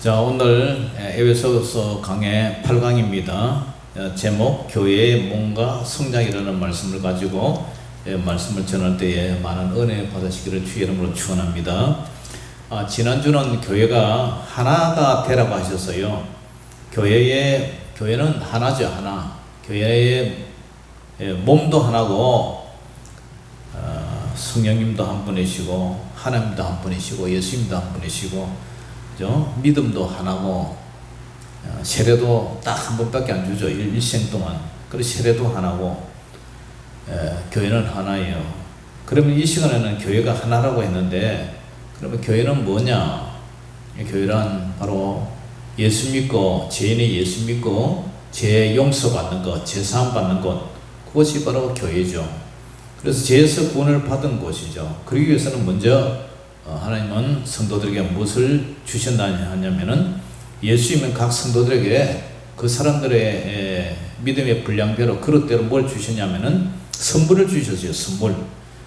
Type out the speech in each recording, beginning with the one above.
자, 오늘 에베소서 강의 8강입니다. 제목 교회의 몸과 성장이라는 말씀을 가지고 말씀을 전할 때에 많은 은혜 받으시기를 주의 이름으로 축원합니다. 지난주는 교회가 하나가 되라고 하셨어요. 교회는 하나죠, 하나. 교회의 몸도 하나고 성령님도 한 분이시고 하나님도 한 분이시고 예수님도 한 분이시고 믿음도 하나고 세례도 딱 한 번밖에 안 주죠. 일생 동안. 그래서 세례도 하나고 교회는 하나예요. 그러면 이 시간에는 교회가 하나라고 했는데 그러면 교회는 뭐냐? 교회란 바로 예수 믿고 죄인이 예수 믿고 죄 용서 받는 것, 죄 사함 받는 것, 그것이 바로 교회죠. 그래서 죄에서 구원을 받은 곳이죠. 그러기 위해서는 먼저 하나님은 성도들에게 무엇을 주셨나 하냐면은 예수님은 각 성도들에게 그 사람들의 믿음의 분량대로 그릇대로 뭘 주셨냐면은 선물을 주셨어요. 선물.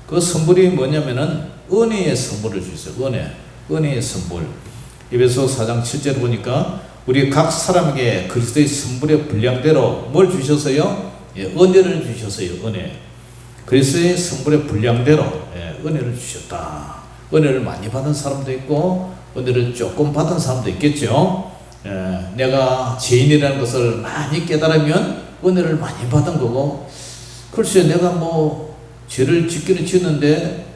그 선물이 뭐냐면은 은혜의 선물을 주셨어요. 은혜의 선물. 에베소 4장 7절 보니까 우리 각 사람에게 그리스도의 선물의 분량대로 뭘 주셨어요? 은혜를 주셨어요. 은혜. 그리스도의 선물의 분량대로 은혜를 주셨다. 은혜를 많이 받은 사람도 있고 은혜를 조금 받은 사람도 있겠죠. 내가 죄인이라는 것을 많이 깨달으면 은혜를 많이 받은 거고, 글쎄 내가 뭐 죄를 짓기는 짓는데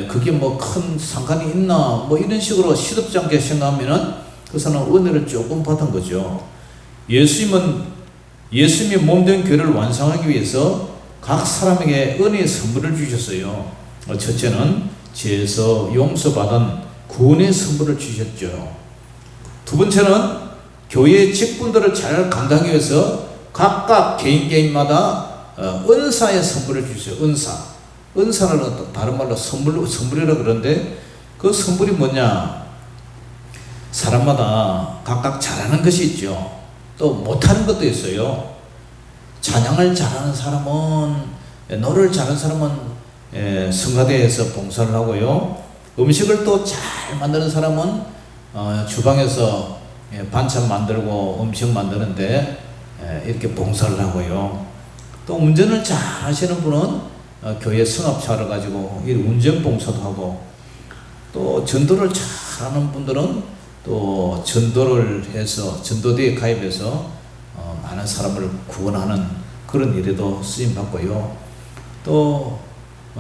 그게 뭐 큰 상관이 있나 뭐 이런 식으로 시덥지 않게 생각하면은 그 사람은 은혜를 조금 받은 거죠. 예수님이 몸된 교회를 완성하기 위해서 각 사람에게 은혜의 선물을 주셨어요. 첫째는 죄에서 용서받은 구원의 선물을 주셨죠. 두 번째는 교회의 직분들을 잘 감당하기 위해서 각각 개인마다 은사의 선물을 주셨어요. 은사는 다른 말로 선물이라 그러는데 그 선물이 뭐냐? 사람마다 각각 잘하는 것이 있죠. 또 못하는 것도 있어요. 찬양을 잘하는 사람은, 노래를 잘하는 사람은 성가대에서 봉사를 하고요. 음식을 또 잘 만드는 사람은 주방에서 반찬 만들고 음식 만드는데 이렇게 봉사를 하고요. 또 운전을 잘 하시는 분은 교회 성합차를 가지고 운전 봉사도 하고, 또 전도를 잘 하는 분들은 또 전도를 해서 전도대에 가입해서 많은 사람을 구원하는 그런 일에도 쓰임 받고요. 또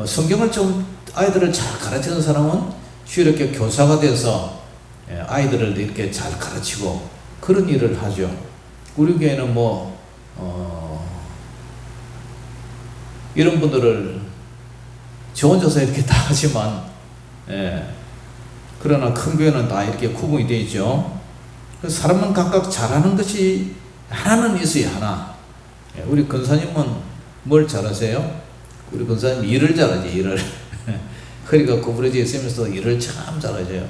성경을 좀 아이들을 잘 가르치는 사람은 이렇게 교사가 돼서 아이들을 이렇게 잘 가르치고 그런 일을 하죠. 우리 교회는 이런 분들을 저 혼자서 이렇게 다 하지만 그러나 큰 교회는 다 이렇게 구분이 되어 있죠. 사람은 각각 잘하는 것이 하나는 있어요. 하나. 우리 권사님은 뭘 잘하세요? 우리 권사님 일을 잘하지. 일을 허리가 구부러져 있으면서 일을 참 잘하죠.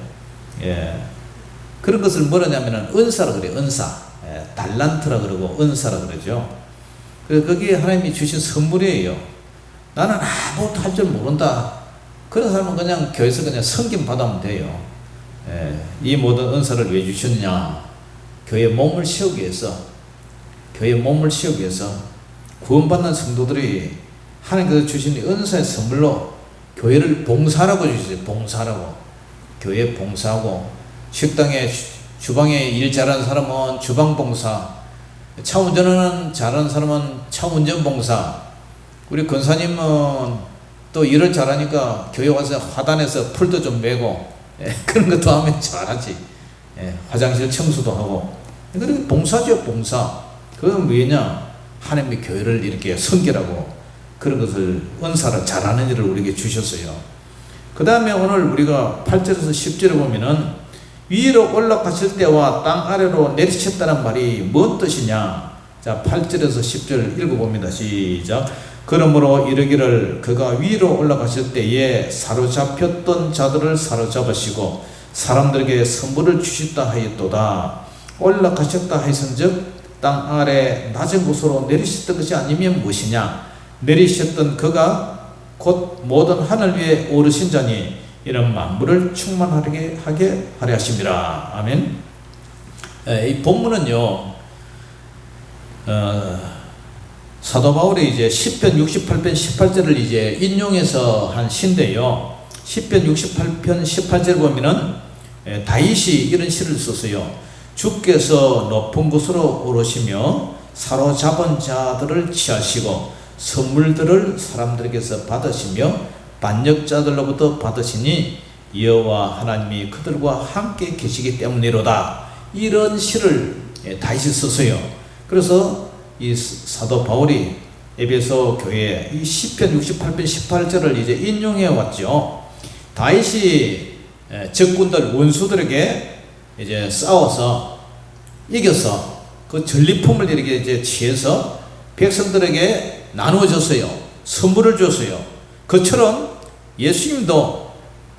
그런 것을 뭐라냐면은 은사라 그래요. 은사. 달란트라 그러고 은사라 그러죠. 그래서 거기에 하나님이 주신 선물이에요. 나는 아무것도 할 줄 모른다. 그런 사람은 그냥 교회에서 그냥 섬김 받으면 돼요. 이 모든 은사를 왜 주셨냐? 교회 몸을 세우기 위해서, 구원받는 성도들이 하나님께서 주신 은사의 선물로 교회를 봉사라고 주셨어요. 봉사라고. 교회 봉사하고, 식당에 주방에 일 잘하는 사람은 주방 봉사, 차 운전하는 잘하는 사람은 차 운전 봉사. 우리 권사님은 또 일을 잘하니까 교회 와서 화단에서 풀도 좀 메고 그런 것도 하면 잘하지. 화장실 청소도 하고. 그게 봉사죠, 봉사. 그건 왜냐? 하나님이 교회를 이렇게 섬기라고 그런 것을 은사를 잘하는 일을 우리에게 주셨어요. 그 다음에 오늘 우리가 8절에서 10절에 보면은 위로 올라가실 때와 땅 아래로 내리셨다는 말이 뭔 뜻이냐? 자, 8절에서 10절 읽어봅니다. 시작. 그러므로 이르기를 그가 위로 올라가실 때에 사로잡혔던 자들을 사로잡으시고 사람들에게 선물을 주셨다 하였도다. 올라가셨다 하였은즉 땅 아래 낮은 곳으로 내리셨던 것이 아니면 무엇이냐? 내리셨던 그가 곧 모든 하늘 위에 오르신 자니 이는 만물을 충만하게 하게 하려 하심이라. 아멘. 이 본문은요, 사도 바울이 이제 시편 68편 18절을 이제 인용해서 한 시인데요. 시편 68편 18절 보면은 다윗이 이런 시를 썼어요. 주께서 높은 곳으로 오르시며 사로잡은 자들을 취하시고 선물들을 사람들에게서 받으시며 반역자들로부터 받으시니 여호와 하나님이 그들과 함께 계시기 때문이로다. 이런 시를 다윗이 썼어요. 그래서 이 사도 바울이 에베소 교회에 이 시편 68편 18절을 이제 인용해 왔죠. 다윗이 적군들 원수들에게 이제 싸워서 이겨서 그 전리품을 이렇게 이제 취해서 백성들에게 나누어줬어요. 선물을 줬어요. 그처럼 예수님도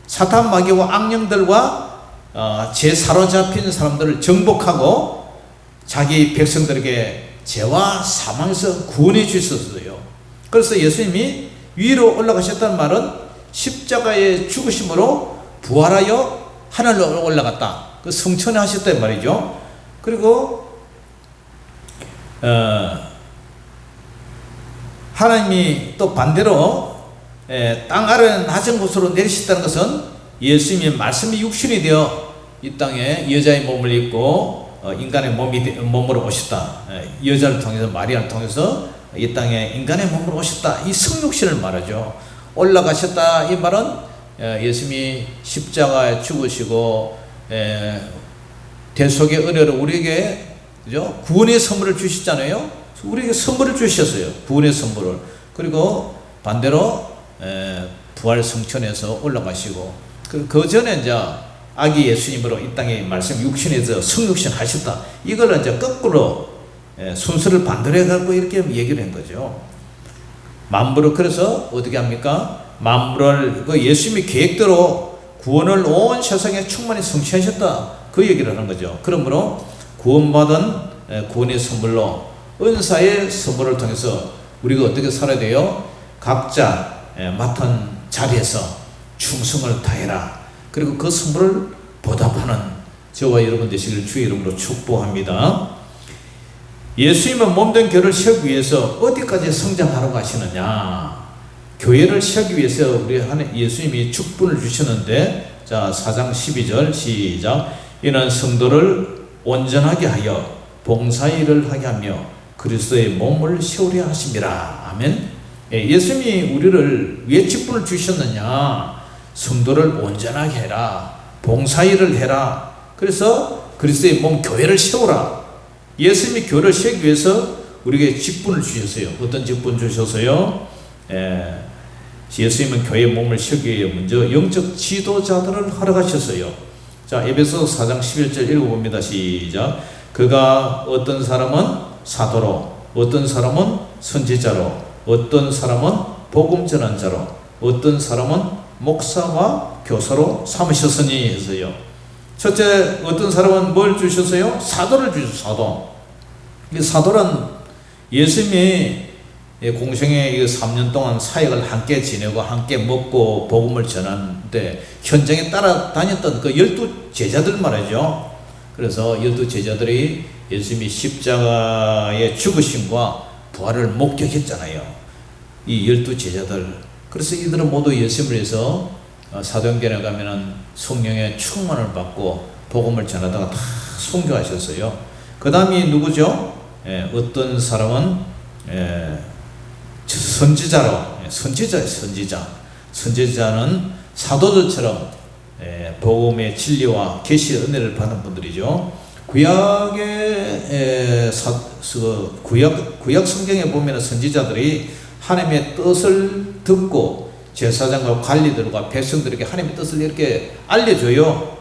사탄 마귀와 악령들과 죄 사로잡힌 사람들을 정복하고 자기 백성들에게 죄와 사망에서 구원해 주셨어요. 그래서 예수님이 위로 올라가셨다는 말은 십자가의 죽으심으로 부활하여 하늘로 올라갔다. 그 성천에 하셨단 말이죠. 그리고 하나님이 또 반대로 땅 아래 낮은 곳으로 내리셨다는 것은 예수님의 말씀이 육신이 되어 이 땅에 여자의 몸을 입고 인간의 몸으로 오셨다. 여자를 통해서 마리아를 통해서 이 땅에 인간의 몸으로 오셨다. 이 성육신을 말하죠. 올라가셨다 이 말은 예수님이 십자가에 죽으시고 대속의 은혜로 우리에게 그죠? 구원의 선물을 주셨잖아요. 우리에게 선물을 주셨어요. 구원의 선물을. 그리고 반대로 부활 성천에서 올라가시고 그 전에 이제 아기 예수님으로 이 땅에 말씀 육신에서 성육신 하셨다. 이걸 이제 거꾸로 순서를 반대로 해갖고 이렇게 얘기를 한 거죠. 만물을 그래서 어떻게 합니까? 만물을 그 예수님의 계획대로 구원을 온 세상에 충만히 성취하셨다. 그 얘기를 하는 거죠. 그러므로 구원받은 구원의 선물로 은사의 선물을 통해서 우리가 어떻게 살아야 돼요? 각자 맡은 자리에서 충성을 다해라. 그리고 그 선물을 보답하는 저와 여러분 되시기를 주의 이름으로 축복합니다. 예수님은 몸된 교회를 세우기 위해서 어디까지 성장하라고 하시느냐? 교회를 세우기 위해서 우리 예수님이 축분을 주셨는데, 자 4장 12절 시작. 이는 성도를 온전하게 하여 봉사일을 하게 하며 그리스도의 몸을 세우려 하심이라. 아멘. 예수님이 우리를 왜 직분을 주셨느냐? 성도를 온전하게 해라. 봉사일을 해라. 그래서 그리스도의 몸 교회를 세우라. 예수님이 교회를 세우기 위해서 우리에게 직분을 주셨어요. 어떤 직분 주셨어요? 예수님은 교회의 몸을 세우기 위해 먼저 영적 지도자들을 허락하셨어요. 자, 에베소 4장 11절 읽어봅니다. 시작. 그가 어떤 사람은 사도로, 어떤 사람은 선지자로, 어떤 사람은 복음 전환자로, 어떤 사람은 목사와 교사로 삼으셨으니 해서요. 첫째, 어떤 사람은 뭘 주셨어요? 사도를 주셨어요. 사도. 이 사도란 예수님이 공생의 3년 동안 사역을 함께 지내고 함께 먹고 복음을 전하는데 현장에 따라다녔던 그 12제자들 말이죠. 그래서 12제자들이 예수님이 십자가의 죽으심과 부활을 목격했잖아요. 이 12제자들. 그래서 이들은 모두 예수님을 위해서 사도행전에 가면은 성령의 충만을 받고 복음을 전하다가 다 순교하셨어요. 그 다음이 누구죠? 어떤 사람은 선지자로, 선지자는 사도들처럼 복음의 진리와 계시의 은혜를 받은 분들이죠. 구약 성경에 보면 선지자들이 하나님의 뜻을 듣고 제사장과 관리들과 백성들에게 하나님의 뜻을 이렇게 알려줘요.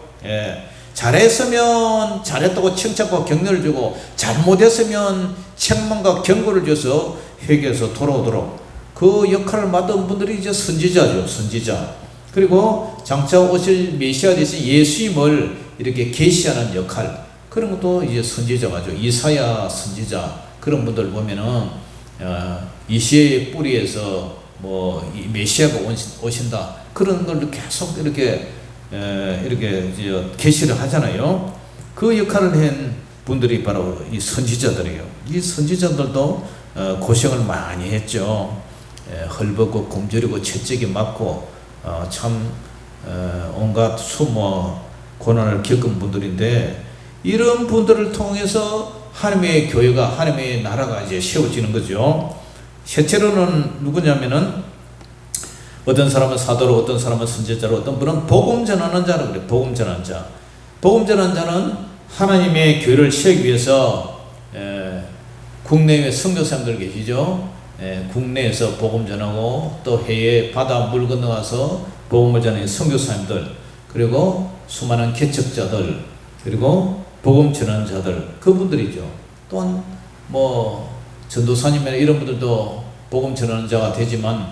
잘했으면 잘했다고 칭찬과 격려를 주고 잘못했으면 책망과 경고를 줘서 회개해서 돌아오도록 그 역할을 맡은 분들이 이제 선지자죠. 선지자. 그리고 장차 오실 메시아 되신 예수님을 이렇게 계시하는 역할, 그런 것도 이제 선지자가죠. 이사야 선지자, 그런 분들 보면은 이시의 뿌리에서 이 메시아가 오신다. 그런 걸 계속 이렇게 계시를 하잖아요. 그 역할을 한 분들이 바로 이 선지자들이에요. 이 선지자들도 고생을 많이 했죠. 헐벗고 굶주리고 채찍이 맞고 참 온갖 수모 고난을 겪은 분들인데, 이런 분들을 통해서 하나님의 교회가, 하나님의 나라가 이제 세워지는 거죠. 실제로는 누구냐면은 어떤 사람은 사도로, 어떤 사람은 선지자로, 어떤 분은 복음 전하는 자라고 그래요. 복음 전하는 자. 복음 전하는 자는 하나님의 교회를 세우기 위해서 국내에 선교사님들 계시죠. 국내에서 복음 전하고 또 해외 바다 물 건너가서 복음을 전하는 선교사님들, 그리고 수많은 개척자들, 그리고 복음 전하는 자들, 그분들이죠. 또한 전도사님이나 이런 분들도 복음 전하는 자가 되지만,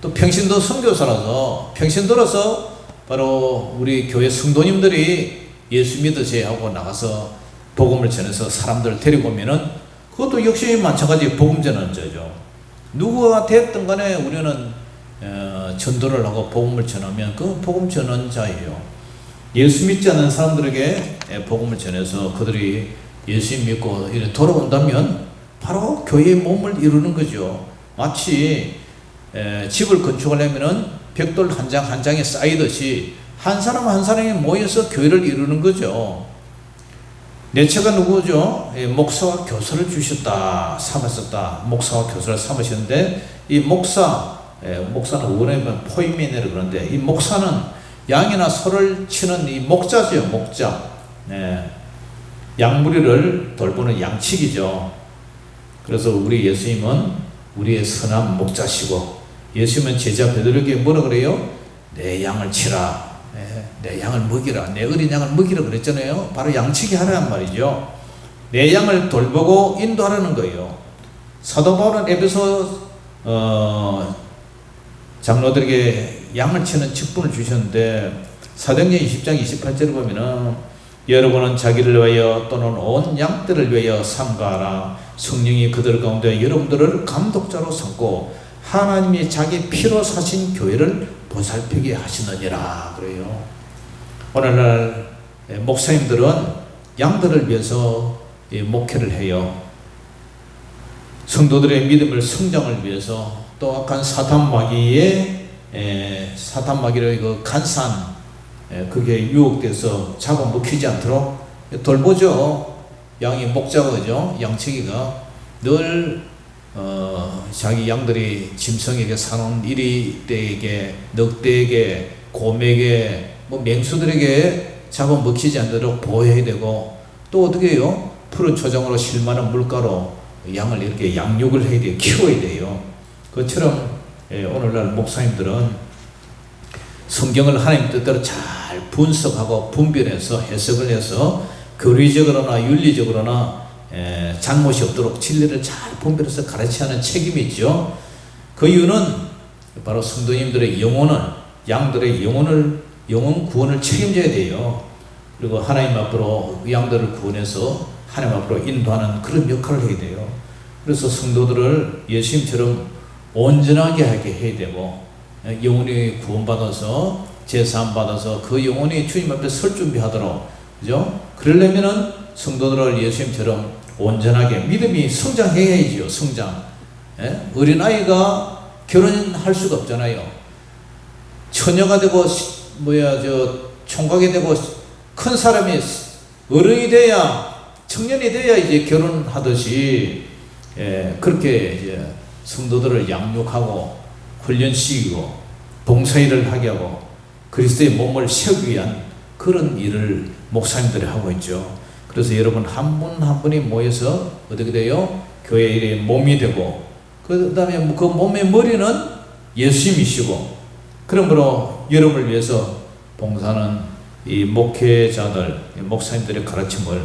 또 평신도 선교사라서 평신도라서 바로 우리 교회 성도님들이 예수 믿으세요 하고 나가서 복음을 전해서 사람들을 데리고 오면은 그것도 역시 마찬가지 복음 전하는 자죠. 누구가 됐든 간에 우리는 전도를 하고 복음을 전하면 그 복음 전하는 자예요. 예수 믿지 않는 사람들에게 복음을 전해서 그들이 예수 믿고 돌아온다면 바로 교회의 몸을 이루는 거죠. 마치 집을 건축하려면은 벽돌 한 장 한 장에 쌓이듯이 한 사람 한 사람이 모여서 교회를 이루는 거죠. 네체가 누구죠? 목사와 교사를 주셨다, 삼으셨다. 목사와 교사를 삼으셨는데, 이 목사는 원어에는 포이메네를 그러는데, 이 목사는 양이나 소를 치는 이 목자죠, 목자. 양무리를 돌보는 양치기죠. 그래서 우리 예수님은 우리의 선한 목자시고, 예수님은 제자 베드로에게 뭐라 그래요? 내 양을 치라, 내 양을 먹이라, 내 어린 양을 먹이라 그랬잖아요. 바로 양치기 하라는 말이죠. 내 양을 돌보고 인도하라는 거예요. 사도 바울은 에베소 장로들에게 양을 치는 직분을 주셨는데, 사도행전 20장 28절을 보면은 여러분은 자기를 위하여 또는 온 양들을 위하여 삼가하라. 성령이 그들 가운데 여러분들을 감독자로 삼고 하나님이 자기 피로 사신 교회를 보살피게 하시느니라 그래요. 오늘날 목사님들은 양들을 위해서 목회를 해요. 성도들의 믿음을 성장을 위해서, 또 악한 사탄 마귀의 그 간산, 그게 유혹돼서 잡아먹히지 않도록 돌보죠. 양이 목자가 그죠? 양치기가 늘 자기 양들이 짐승에게 사놓은 이리떼에게, 늑대에게, 곰에게, 맹수들에게 잡아먹히지 않도록 보호해야 되고, 또 어떻게 해요? 푸른 초장으로 실만한 물가로 양을 이렇게 양육을 해야 돼요. 키워야 돼요. 그처럼 오늘날 목사님들은 성경을 하나님 뜻대로 잘 분석하고 분별해서 해석을 해서 교리적으로나 윤리적으로나 잘못이 없도록 진리를 잘 분별해서 가르쳐야 하는 책임이 있죠. 그 이유는 바로 성도님들의 양들의 영혼 구원을 책임져야 돼요. 그리고 하나님 앞으로 양들을 구원해서 하나님 앞으로 인도하는 그런 역할을 해야 돼요. 그래서 성도들을 예수님처럼 온전하게 하게 해야 되고, 영혼이 구원받아서 제사함 받아서 그 영혼이 주님 앞에 설 준비하도록, 그죠? 그러려면은 성도들을 예수님처럼 온전하게 믿음이 성장해야지요. 성장. 어린아이가 결혼할 수가 없잖아요. 처녀가 되고 총각이 되고 큰 사람이 어른이 돼야, 청년이 돼야 이제 결혼하듯이, 그렇게 이제 성도들을 양육하고 훈련시키고 봉사일을 하게 하고 그리스도의 몸을 세우기 위한 그런 일을 목사님들이 하고 있죠. 그래서 여러분 한 분 한 분이 모여서 어떻게 돼요? 교회의 몸이 되고, 그 다음에 그 몸의 머리는 예수님이시고, 그러므로 여러분을 위해서 봉사하는 이 목회자들, 목사님들의 가르침을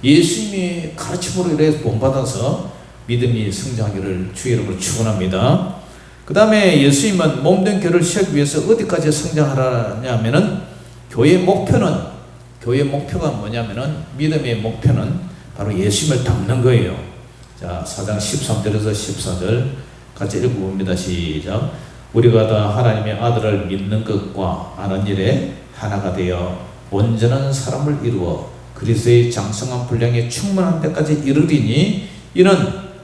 예수님이 가르침으로 이렇게 본받아서 믿음이 성장하기를 주 여러분을 축원합니다. 그 다음에 예수님은 몸된 교회를 세우기 위해서 어디까지 성장하라냐면은, 교회의 목표가 뭐냐면은, 믿음의 목표는 바로 예수님을 닮는 거예요. 자, 4장 13절에서 14절 같이 읽어봅니다. 시작. 우리가 다 하나님의 아들을 믿는 것과 아는 일에 하나가 되어 온전한 사람을 이루어 그리스도의 장성한 분량에 충만한 데까지 이르리니 이는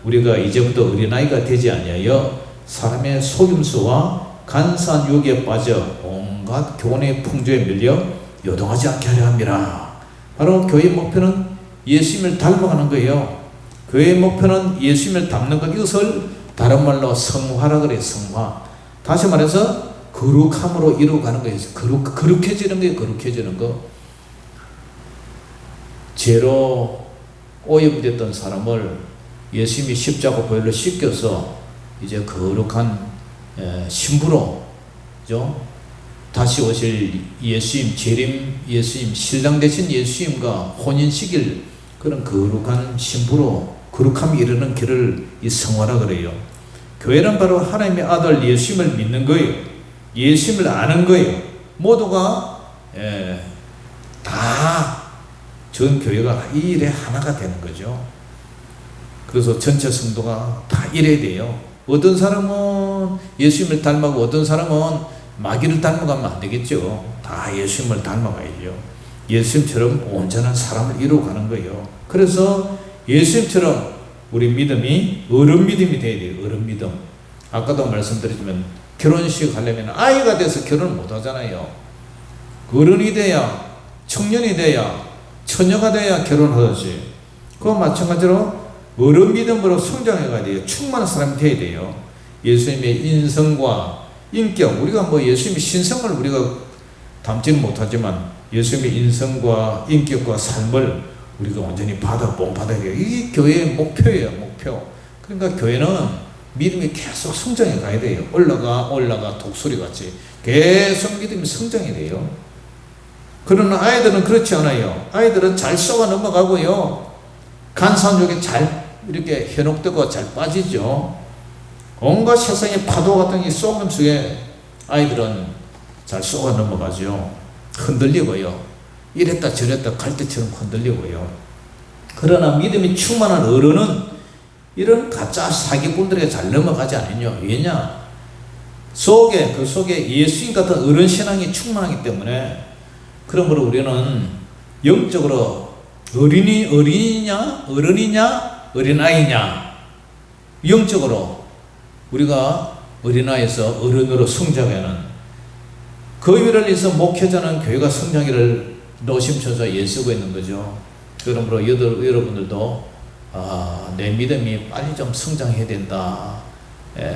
우리가 이제부터 어린아이가 되지 아니하여 사람의 속임수와 간사한 유혹에 빠져 온갖 교훈의 풍조에 밀려 요동하지 않게 하려 함이라. 바로 교회의 목표는 예수님을 닮아가는 거예요. 교회의 목표는 예수님을 닮는 것. 이것을 다른 말로 성화라 그래요. 성화. 다시 말해서 거룩함으로 이루어가는 거예요. 거룩해지는 거예요. 거룩해지는 거. 죄로 오염됐던 사람을 예수님이 십자가 보혈로 씻겨서 이제 거룩한 신부로, 그죠? 다시 오실 예수님, 재림 예수님, 신랑 되신 예수님과 혼인시킬 그런 거룩한 신부로 거룩함이 이르는 길을 이 성화라 그래요. 교회는 바로 하나님의 아들 예수님을 믿는 거예요. 예수님을 아는 거예요. 모두가 다 전 교회가 이 일에 하나가 되는 거죠. 그래서 전체 성도가 다 이래야 돼요. 어떤 사람은 예수님을 닮아가고 어떤 사람은 마귀를 닮아가면 안 되겠죠. 다 예수님을 닮아가야죠. 예수님처럼 온전한 사람을 이루어가는 거예요. 그래서 예수님처럼 우리 믿음이 어른 믿음이 돼야 돼요. 어른 믿음. 아까도 말씀드렸지만 결혼식 하려면 아이가 돼서 결혼을 못 하잖아요. 어른이 돼야, 청년이 돼야, 처녀가 돼야 결혼하듯이, 그와 마찬가지로 어른 믿음으로 성장해 가야 돼요. 충만한 사람이 돼야 돼요. 예수님의 인성과 인격, 우리가 뭐 예수님의 신성을 우리가 담지는 못하지만 예수님의 인성과 인격과 삶을 우리가 완전히 본받아야 돼요. 이게 교회의 목표예요. 목표. 그러니까 교회는 믿음이 계속 성장해 가야 돼요. 올라가 독수리 같이 계속 믿음이 성장이 돼요. 그러나 아이들은 그렇지 않아요. 아이들은 잘 쏘가 넘어가고요. 간사한 쪽에 잘 이렇게 현혹되고 잘 빠지죠. 온갖 세상의 파도 같은 이 쏘금 속에 아이들은 잘 쏘가 넘어가죠. 흔들리고요. 이랬다 저랬다 갈대처럼 흔들리고요. 그러나 믿음이 충만한 어른은 이런 가짜 사기꾼들에게 잘 넘어가지 않느냐. 왜냐? 그 속에 예수님 같은 어른 신앙이 충만하기 때문에. 그러므로 우리는 영적으로 어른이냐 어린아이냐, 영적으로 우리가 어린아이에서 어른으로 성장하는 그 위를 위해서 목회자는 교회가 성장기를 노심초사 애쓰고 있는 거죠. 그러므로 여러분들도 내 믿음이 빨리 좀 성장해야 된다.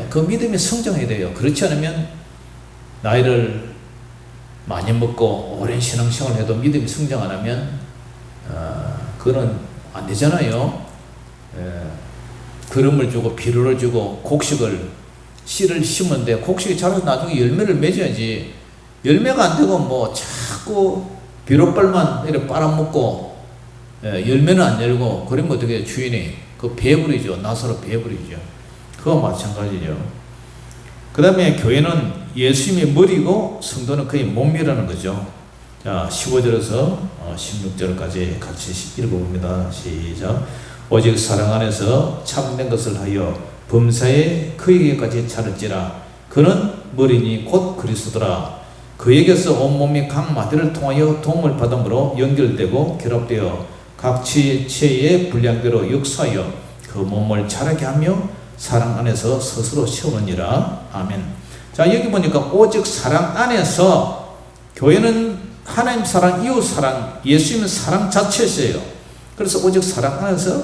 그 믿음이 성장해야 돼요. 그렇지 않으면 나이를 많이 먹고 오랜 신앙생활을 해도 믿음이 성장 안 하면 그건 안 되잖아요. 기름을 주고 비료를 주고 씨를 심는데 곡식이 자라서 나중에 열매를 맺어야지. 열매가 안 되고 뭐 자꾸 비료빨만 이렇게 빨아먹고 열매는 안 열고 그러면 어떻게 주인이 그 배부리죠. 나서로 배부리죠. 그와 마찬가지죠. 그 다음에 교회는 예수님이 머리고 성도는 그의 몸이라는 거죠. 자, 15절에서 16절까지 같이 읽어봅니다. 시작. 오직 사랑 안에서 참된 것을 하여 범사에 그에게까지 차를지라. 그는 머리니 곧 그리스도라. 그에게서 온몸이 각 마디를 통하여 도움을 받음으로 연결되고 결합되어 각 지체의 분량대로 역사하여 그 몸을 자라게 하며 사랑 안에서 스스로 세우느니라. 아멘. 자, 여기 보니까 오직 사랑 안에서, 교회는 하나님 사랑, 이웃 사랑, 예수님은 사랑 자체였어요. 그래서 오직 사랑 안에서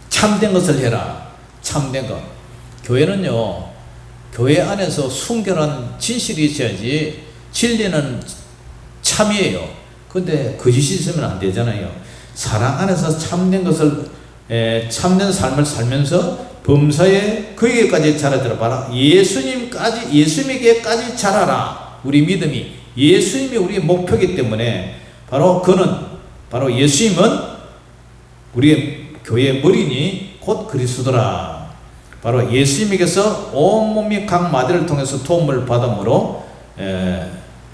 참된 것을 해라. 참된 것. 교회는요, 교회 안에서 순결한 진실이 있어야지. 진리는 참이에요. 근데 거짓이 있으면 안 되잖아요. 사랑 안에서 참된 것을, 참된 삶을 살면서 범사에 그에게까지 자라들어 봐라. 예수님에게까지 자라라. 우리 믿음이 예수님이 우리의 목표이기 때문에 바로 예수님은 우리의 교회의 머리니 곧 그리스도라. 바로 예수님에게서 온몸이 각 마디를 통해서 도움을 받음으로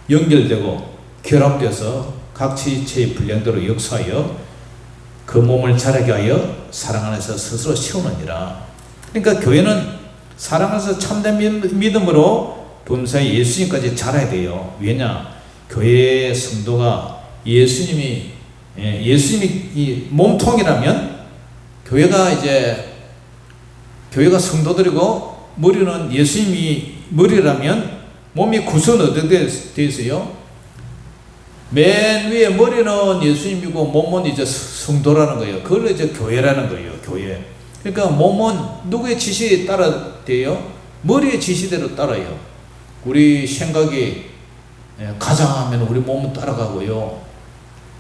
연결되고 결합되어서 각 지체의 분량대로 역사하여 그 몸을 자라게 하여 사랑 안에서 스스로 세우느니라. 그러니까 교회는 사랑해서 참된 믿음으로 범사에 예수님까지 자라야 돼요. 왜냐? 교회의 성도가 예수님이 이 몸통이라면 교회가 성도들이고 머리는 예수님이 머리라면 몸이 구성은 어떻게 되어 있어요? 맨 위에 머리는 예수님이고 몸은 이제 성도라는 거예요. 그걸 이제 교회라는 거예요. 교회. 그러니까 몸은 누구의 지시에 따라 돼요? 머리의 지시대로 따라요. 우리 생각이 가자 하면 우리 몸은 따라가고요.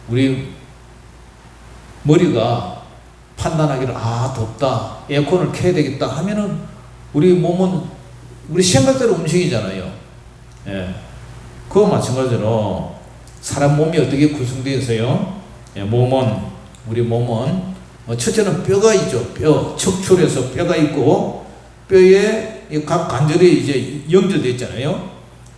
우리 머리가 판단하기를 덥다, 에어컨을 켜야 되겠다 하면은 우리 몸은 우리 생각대로 움직이잖아요. 그거 마찬가지로 사람 몸이 어떻게 구성되어 있어요? 우리 몸은 첫째는 뼈가 있죠. 척추에서 뼈가 있고 뼈에 각 관절이 이제 연결되어 있잖아요.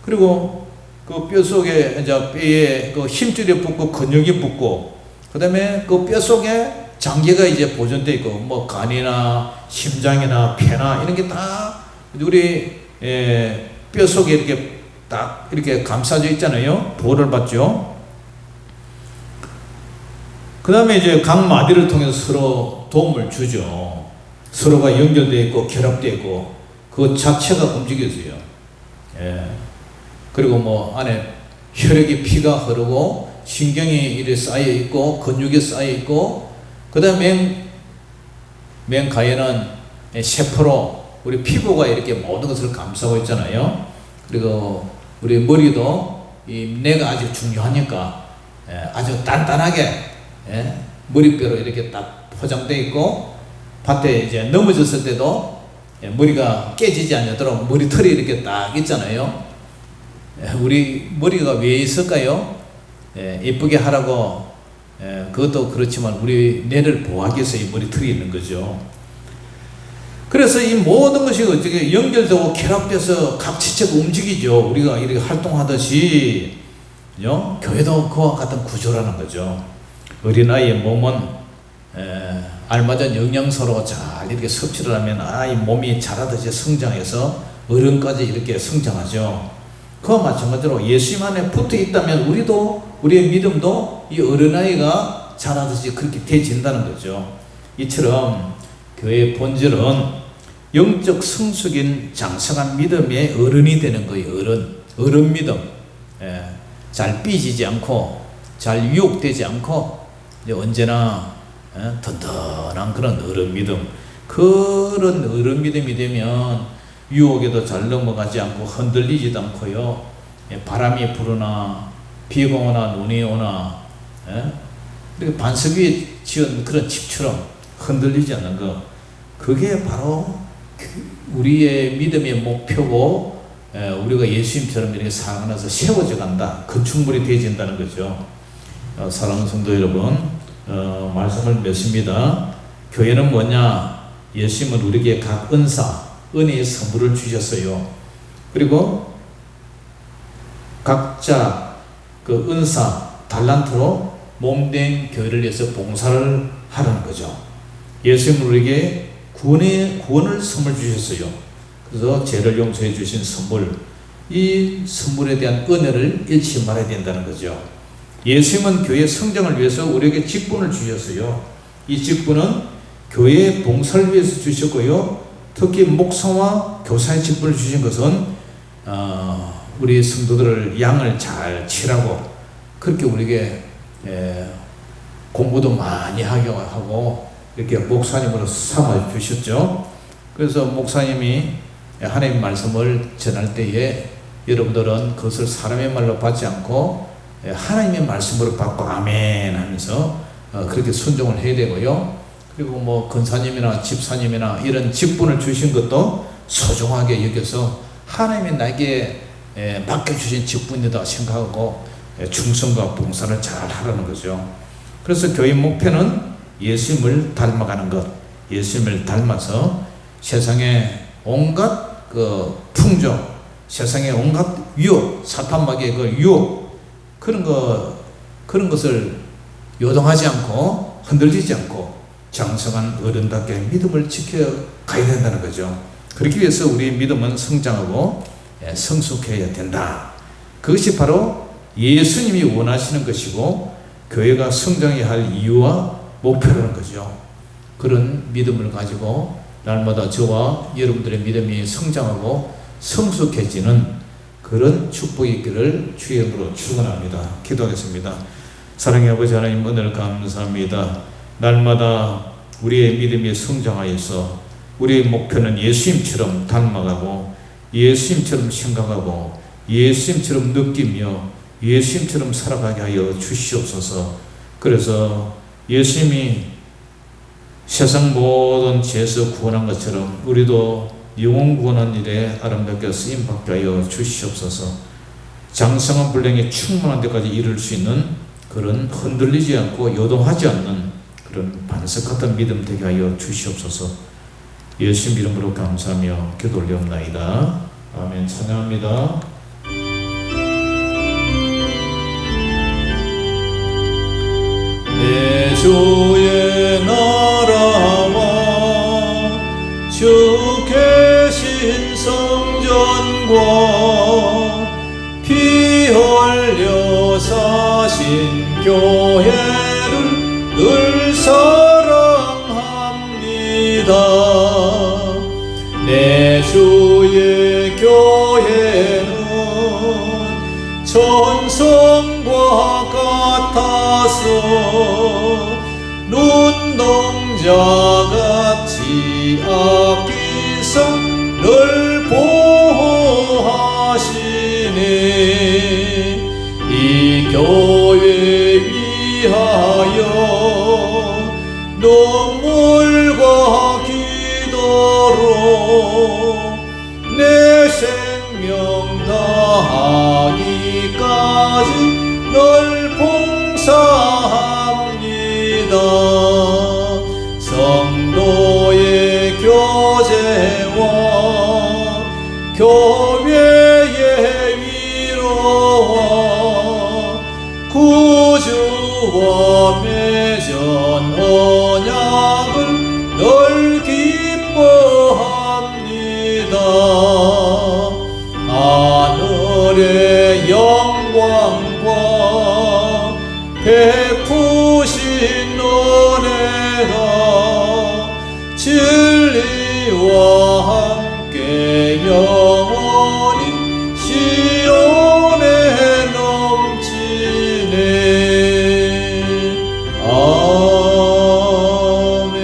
그리고 그 뼈 속에 이제 뼈에 그 힘줄이 붙고 근육이 붙고, 그 다음에 그 뼈 속에 장기가 이제 보존되어 있고, 뭐 간이나 심장이나 폐나 이런 게 다 우리 뼈 속에 이렇게 딱 이렇게 감싸져 있잖아요. 보호를 받죠. 그 다음에 이제 각 마디를 통해서 서로 도움을 주죠. 서로가 연결되어 있고 결합되어 있고 그 자체가 움직여져요. 그리고 뭐 안에 혈액이 피가 흐르고 신경이 이래 쌓여 있고 근육이 쌓여 있고, 그 다음에 맨 가에는 세포로 우리 피부가 이렇게 모든 것을 감싸고 있잖아요. 그리고 우리 머리도 이 뇌가 아주 중요하니까 아주 단단하게 머리뼈로 이렇게 딱 포장되어 있고, 밭에 이제 넘어졌을 때도 머리가 깨지지 않도록 머리털이 이렇게 딱 있잖아요. 우리 머리가 왜 있을까요? 예쁘게 하라고, 그것도 그렇지만 우리 뇌를 보호하기 위해서 이 머리털이 있는 거죠. 그래서 이 모든 것이 어떻게 연결되고 결합돼서 각 지체가 움직이죠. 우리가 이렇게 활동하듯이, 그죠? 교회도 그와 같은 구조라는 거죠. 어린아이의 몸은 알맞은 영양소로 잘 이렇게 섭취를 하면 아이 몸이 자라듯이 성장해서 어른까지 이렇게 성장하죠. 그와 마찬가지로 예수님 안에 붙어 있다면 우리의 믿음도 이 어린아이가 자라듯이 그렇게 되어진다는 거죠. 이처럼 교회의 본질은 영적 성숙인 장성한 믿음의 어른이 되는 거예요. 어른 믿음. 잘 삐지지 않고 잘 유혹되지 않고 언제나 든든한 그런 어른 믿음. 그런 어른 믿음이 되면 유혹에도 잘 넘어가지 않고 흔들리지도 않고요. 바람이 부르나 비가 오나 눈이 오나 반석 위에 지은 그런 집처럼 흔들리지 않는 것, 그게 바로 우리의 믿음의 목표고, 우리가 예수님처럼 이렇게 살아가면서 세워져 간다, 건축물이 되어진다는 거죠. 사랑하는 성도 여러분, 말씀을 맺습니다. 교회는 뭐냐? 예수님은 우리에게 각 은혜의 선물을 주셨어요. 그리고 각자 그 은사, 달란트로 몸된 교회를 위해서 봉사를 하라는 거죠. 예수님은 우리에게 구원을 선물 주셨어요. 그래서 죄를 용서해 주신 선물, 이 선물에 대한 은혜를 잃지 말아야 된다는 거죠. 예수님은 교회 성장을 위해서 우리에게 직분을 주셨어요. 이 직분은 교회의 봉사를 위해서 주셨고요. 특히 목사와 교사의 직분을 주신 것은 우리 성도들을 양을 잘 치라고, 그렇게 우리에게 공부도 많이 하게 하고 이렇게 목사님으로 삼아 주셨죠. 그래서 목사님이 하나님의 말씀을 전할 때에 여러분들은 그것을 사람의 말로 받지 않고 하나님의 말씀으로 받고 아멘 하면서 그렇게 순종을 해야 되고요. 그리고 뭐 권사님이나 집사님이나 이런 직분을 주신 것도 소중하게 여겨서 하나님이 나에게 맡겨주신 직분이다 생각하고 충성과 봉사를 잘 하라는 거죠. 그래서 교회 목표는 예수님을 닮아가는 것, 예수님을 닮아서 세상의 온갖 그 풍조, 세상의 온갖 유혹, 사탄마귀의 그 유혹, 그런 것을 요동하지 않고 흔들리지 않고 장성한 어른답게 믿음을 지켜가야 된다는 거죠. 그렇기 위해서 우리의 믿음은 성장하고 성숙해야 된다. 그것이 바로 예수님이 원하시는 것이고 교회가 성장해야 할 이유와 목표라는 거죠. 그런 믿음을 가지고 날마다 저와 여러분들의 믿음이 성장하고 성숙해지는 그런 축복이 있기를 주의 이름으로 축원합니다. 기도하겠습니다. 사랑의 아버지 하나님, 은혜를 감사합니다. 날마다 우리의 믿음이 성장하여서 우리의 목표는 예수님처럼 닮아가고 예수님처럼 생각하고 예수님처럼 느끼며 예수님처럼 살아가게 하여 주시옵소서. 그래서 예수님이 세상 모든 죄에서 구원한 것처럼 우리도 영혼 구원한 일에 아름답게 쓰임받게 하여 주시옵소서. 장성한 분량에 충만한 데까지 이룰 수 있는 그런 흔들리지 않고 요동하지 않는 그런 반석 같은 믿음 되게 하여 주시옵소서. 예수님 이름으로 감사하며 기도 올리옵나이다. 아멘. 찬양합니다. 내 주의 나라와 주 계신 성전과 피 흘려 사신 교회를 늘 사랑합니다. 내 주의 교회는 천성과 같아서 눈동자같이 아끼사 늘 보호하시네. 이 교회 위하여 눈물과 기도로 내 생명 다하기까지 널 봉사합니다. 성도의 교제와 교회의 위로와 구주와 맺은 언약을 늘 기뻐합니다. 하늘의 영광과 베푸신 은혜가 진리와 함께 영원히 시온에 넘치네. 아멘.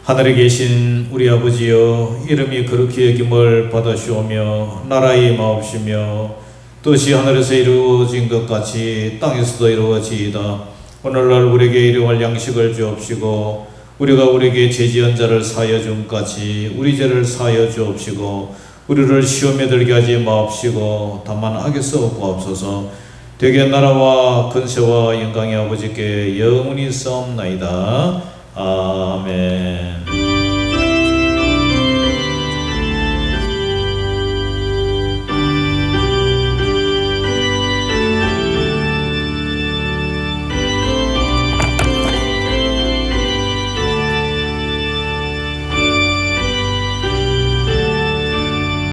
하늘에 계신 우리 아버지여, 이름이 거룩히 여김을 받으시오며 나라의 마옵시며 뜻이 하늘에서 이루어진 것 같이 땅에서도 이루어지이다. 오늘날 우리에게 일용할 양식을 주옵시고 우리가 우리에게 죄지은 자를 사하여 준 같이 우리 죄를 사하여 주옵시고 우리를 시험에 들게 하지 마옵시고 다만 악에서 구하옵소서. 되게 나라와 권세와 영광의 아버지께 영원히 싸움나이다. 아멘.